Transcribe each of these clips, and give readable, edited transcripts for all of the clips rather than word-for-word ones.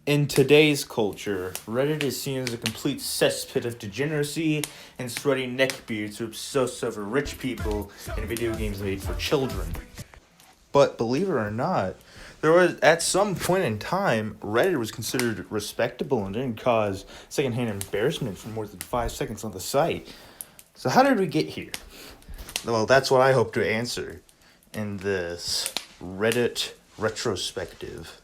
In today's culture, Reddit is seen as a complete cesspit of degeneracy and sweaty neckbeards who obsess over rich people and video games made for children. But believe it or not, there was at some point in time, Reddit was considered respectable and didn't cause secondhand embarrassment for more than 5 seconds on the site. So how did we get here? Well, that's what I hope to answer in this Reddit Retrospective.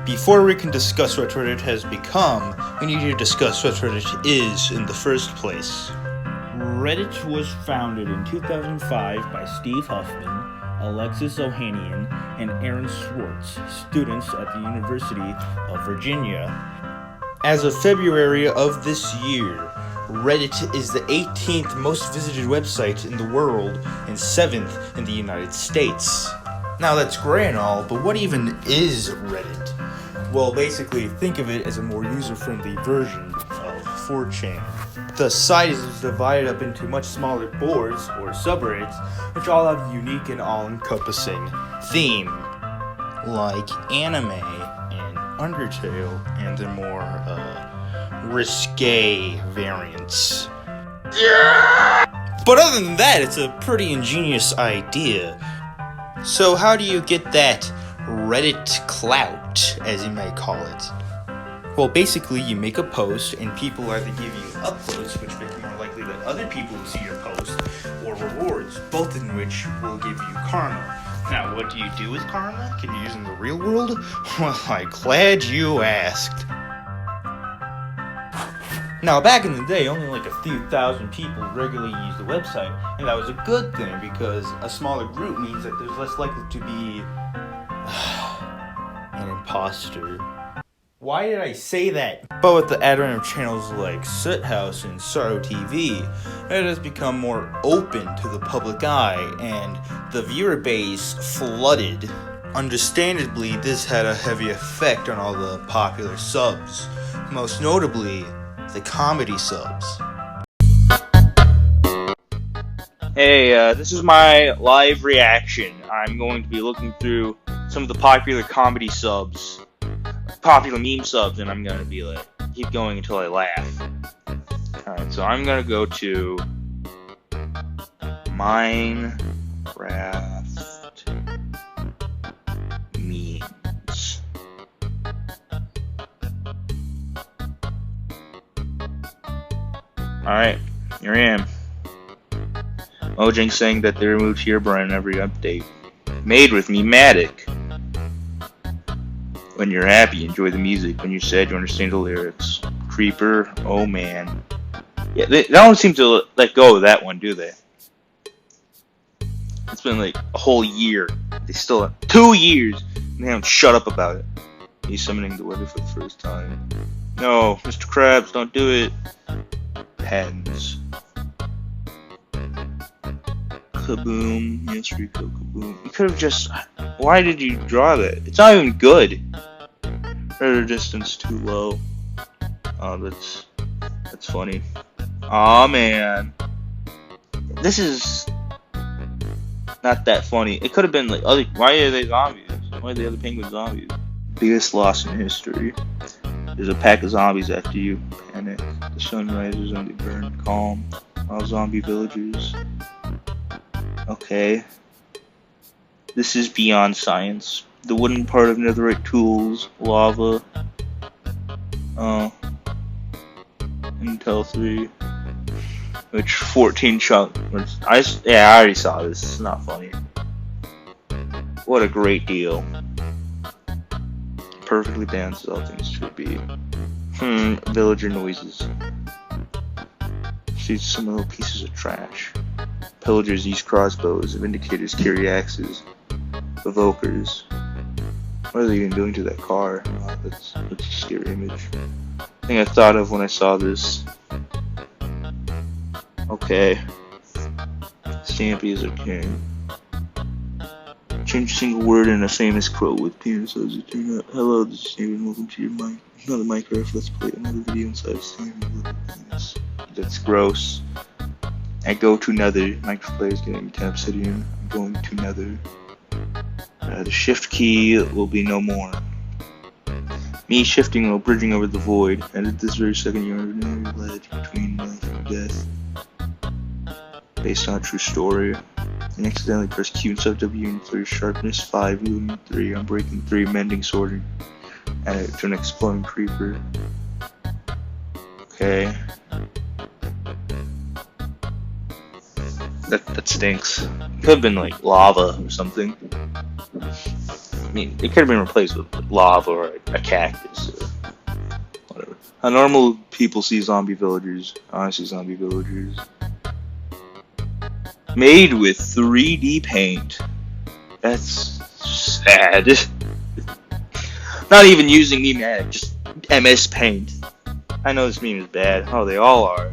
Before we can discuss what Reddit has become, we need to discuss what Reddit is in the first place. Reddit was founded in 2005 by Steve Huffman, Alexis Ohanian, and Aaron Swartz, students at the University of Virginia. As of February of this year, Reddit is the 18th most visited website in the world and 7th in the United States. Now that's great and all, but what even is Reddit? Well, basically, think of it as a more user-friendly version of 4chan. The site is divided up into much smaller boards, or subreddits, which all have a unique and all-encompassing theme, like anime and Undertale, and the more, risque variants. But other than that, it's a pretty ingenious idea. So how do you get that Reddit clout, as you may call it? Well, basically, you make a post, and people either give you upvotes, which make it more likely that other people will see your post, or rewards, both in which will give you karma. Now, what do you do with karma? Can you use it in the real world? Well, I'm glad you asked. Now, back in the day, only like a few thousand people regularly used the website, and that was a good thing because a smaller group means that there's less likely to be an imposter. Why did I say that? But with the advent of channels like Soot House and Sorrow TV, it has become more open to the public eye, and the viewer base flooded. Understandably, this had a heavy effect on all the popular subs, most notably the comedy subs. Hey, this is my live reaction. I'm going to be looking through some of the popular comedy subs, popular meme subs, and I'm going to be like, keep going until I laugh. Alright, so I'm going to go to Minecraft memes. Alright, here I am. Mojang saying that they removed Herobrine in every update. Made with Mematic. When you're happy, enjoy the music. When you're sad, you understand the lyrics. Creeper, oh man. Yeah, they don't seem to let go of that one, do they? It's been like a whole year. They still have 2 years, and they haven't shut up about it. He's summoning the weather for the first time. No, Mr. Krabs, don't do it. Pens. Kaboom. Yes, Rico, kaboom. You could have just... Why did you draw that? It's not even good. Rudder distance too low. Oh, that's funny. Aw, man. This is not that funny. It could have been like other... Why are they zombies? Why are the other penguins zombies? Biggest loss in history. There's a pack of zombies after you. Panic. The sun rises and they burn. Calm. All zombie villagers. Okay. This is beyond science. The wooden part of netherite tools. Lava. Oh. Intel 3. Which 14 chunk. I already saw this. It's not funny. What a great deal. Perfectly balanced as all things should be. Villager noises. See some little pieces of trash. Pillagers use crossbows. Vindicators carry axes. Evokers. What are they even doing to that car? Oh, that's a scary image. Thing I thought of when I saw this. Okay. Stampy is a king. Change a single word in a famous quote with penis as it turned out. Hello, this is David, and welcome to your another Minecraft Let's Play, another video inside of Stampy. That's gross. I go to Nether. Minecraft players getting 10 obsidian. I'm going to Nether. The shift key will be no more. Me shifting while bridging over the void, and at this very second you are in a ledge between life and death. Based on a true story. And accidentally press Q and sub W and 3 sharpness 5, healing 3, unbreaking 3, mending sword, and it to an exploding creeper. Okay. That stinks. Could have been like lava or something. I mean, it could have been replaced with lava or a cactus or whatever. How normal people see zombie villagers. I see zombie villagers. Made with 3D paint. That's sad. Not even using Ematic, just MS Paint. I know this meme is bad. Oh, they all are.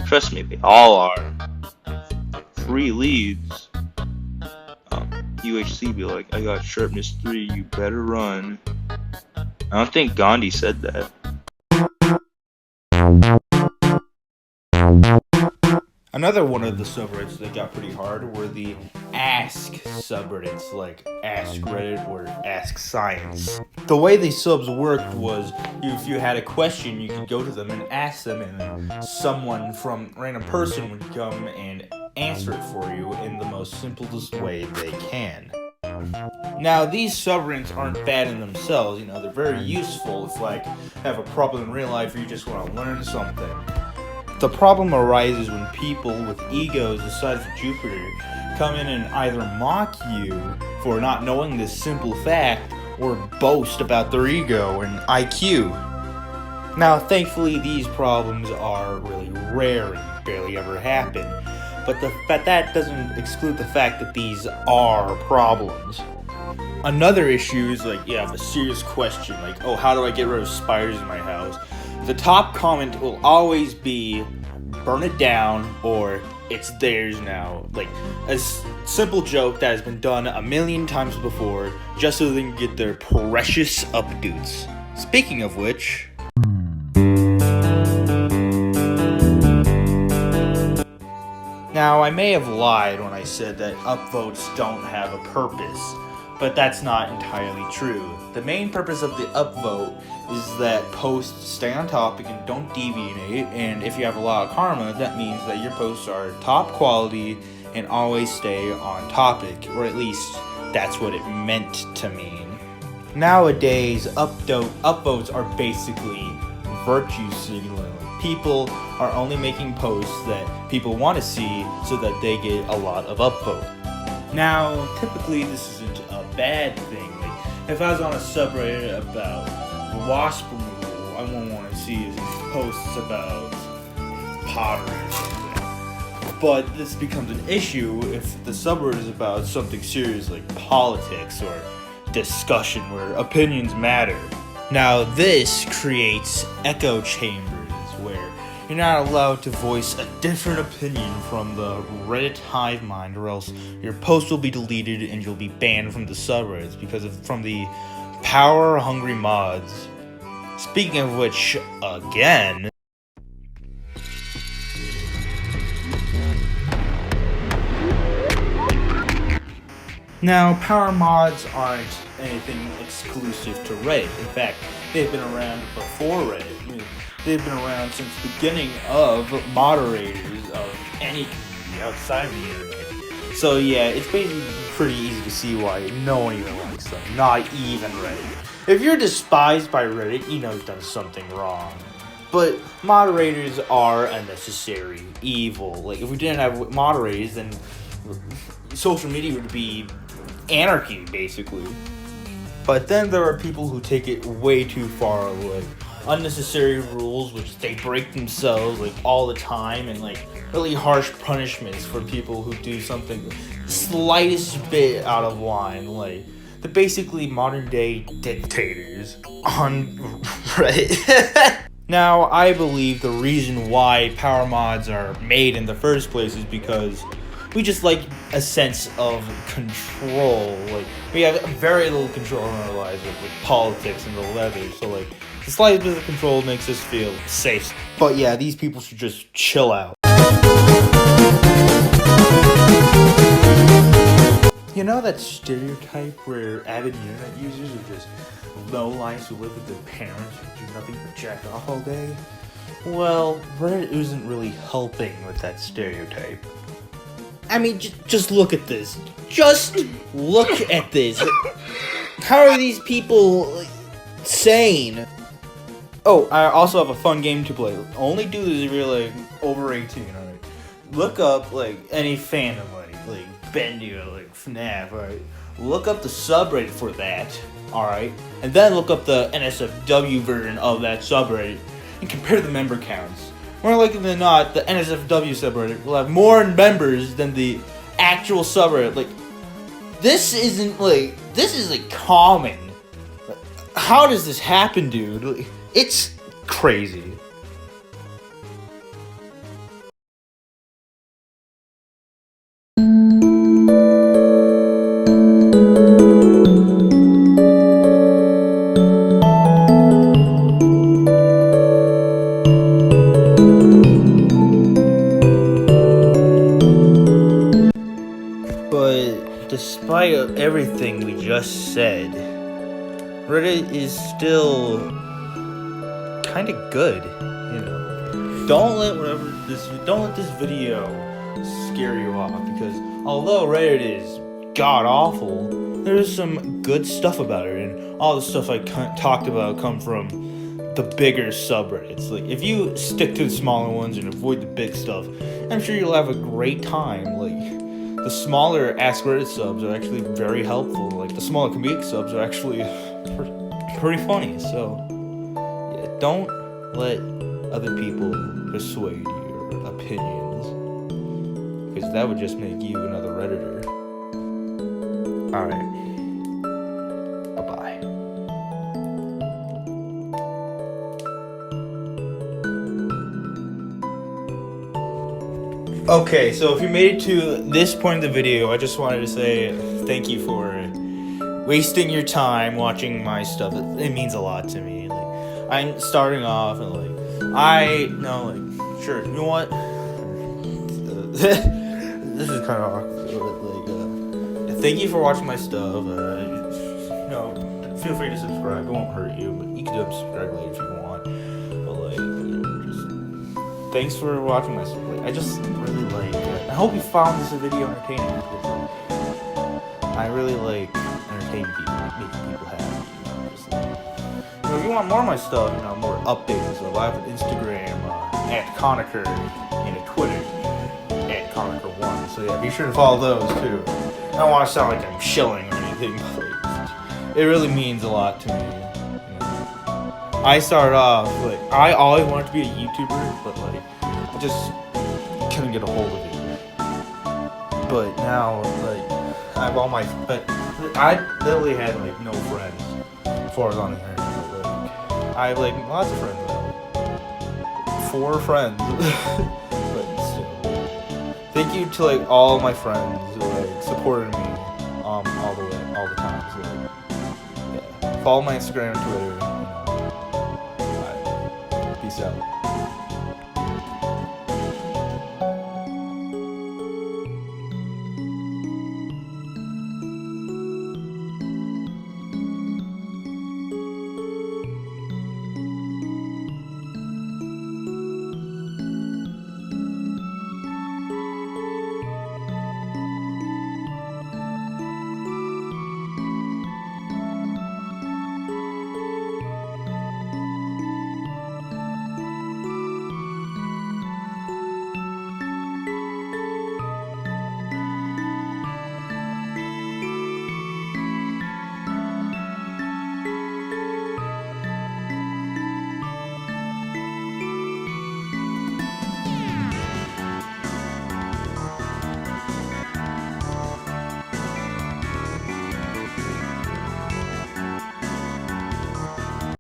Trust me, they all are. 3 leads. UHC be like, I got sharpness 3, you better run. I don't think Gandhi said that. Another one of the subreddits that got pretty hard were the Ask subreddits, like Ask Reddit or Ask Science. The way these subs worked was, if you had a question, you could go to them and ask them, and then someone from a random person would come and answer it for you in the most simplest way they can. Now, these subreddits aren't bad in themselves, they're very useful if, have a problem in real life or you just want to learn something. The problem arises when people with egos the size of Jupiter come in and either mock you for not knowing this simple fact or boast about their ego and IQ. Now, thankfully, these problems are really rare and barely ever happen, but that doesn't exclude the fact that these are problems. Another issue is you have a serious question how do I get rid of spiders in my house? The top comment will always be, burn it down, or it's theirs now. A simple joke that has been done a million times before, just so they can get their precious updates. Speaking of which... Now, I may have lied when I said that upvotes don't have a purpose, but that's not entirely true. The main purpose of the upvote is that posts stay on topic and don't deviate, and if you have a lot of karma, that means that your posts are top quality and always stay on topic, or at least that's what it meant to mean. Nowadays, upvotes are basically virtue signaling. People are only making posts that people want to see so that they get a lot of upvote. Now, typically this isn't a bad thing. If I was on a subreddit about wasp removal, I won't want to see posts about pottery or something. But this becomes an issue if the subreddit is about something serious like politics or discussion where opinions matter. Now, this creates echo chambers where you're not allowed to voice a different opinion from the Reddit hive mind, or else your post will be deleted and you'll be banned from the subreddits from the power-hungry mods. Speaking of which, again... Now, power mods aren't anything exclusive to Reddit. In fact, they've been around before Reddit. They've been around since the beginning of moderators of any community outside of the internet. So yeah, it's basically pretty easy to see why no one even likes them, not even Reddit. If you're despised by Reddit, you've done something wrong. But moderators are a necessary evil. If we didn't have moderators, then social media would be anarchy, basically. But then there are people who take it way too far, unnecessary rules which they break themselves all the time, and really harsh punishments for people who do something the slightest bit out of line. They're basically modern day dictators on Reddit. Now, I believe the reason why power mods are made in the first place is because we just like a sense of control. We have very little control in our lives with politics and the weather, so the slightest bit of control makes us feel safe. But yeah, these people should just chill out. know that stereotype where avid internet users are just low lives who live with their parents who do nothing but jack off all day? Well, Reddit isn't really helping with that stereotype. I mean, just look at this. Just look at this. How are these people sane? Oh, I also have a fun game to play. Only do this if you're like over 18, alright? Look up like any fandom, like Bendy or like FNAF, alright? Look up the subreddit for that, alright? And then look up the NSFW version of that subreddit and compare the member counts. More likely than not, the NSFW subreddit will have more members than the actual subreddit. Like, this is like common. How does this happen, dude? Like, it's crazy. But despite everything we just said, Reddit is still kind of good, you know. Don't let this video scare you off, because although Reddit is god awful, there's some good stuff about it, and all the stuff I talked about come from the bigger subreddits. Like, if you stick to the smaller ones and avoid the big stuff, I'm sure you'll have a great time. Like, the smaller Ask Reddit subs are actually very helpful. Like, the smaller comedic subs are actually pretty funny. So, yeah, don't let other people persuade your opinions, because that would just make you another Redditor. Alright. Bye-bye. Okay, so if you made it to this point in the video, I just wanted to say thank you for wasting your time watching my stuff. It means a lot to me. Like, I'm starting off and sure, you know what? This is kind of awkward. Thank you for watching my stuff. Feel free to subscribe. It won't hurt you, but you can subscribe later if you want. But just thanks for watching my stuff. I just really I hope you found this video entertaining, because I really like entertaining people, making people happy. If you want more of my stuff, more updates and stuff, I have an Instagram @Conacher and a Twitter @Conacher1. So yeah, be sure to follow those too. I don't want to sound like I'm shilling or anything, but it really means a lot to me. I started off I always wanted to be a YouTuber, but I just couldn't get a hold of it. But now, I have all my I literally had no friends before I was on the internet. I have lots of friends now. 4 friends. But still. Thank you to all my friends who supported me all the time. So, yeah. Follow my Instagram and Twitter. Peace out.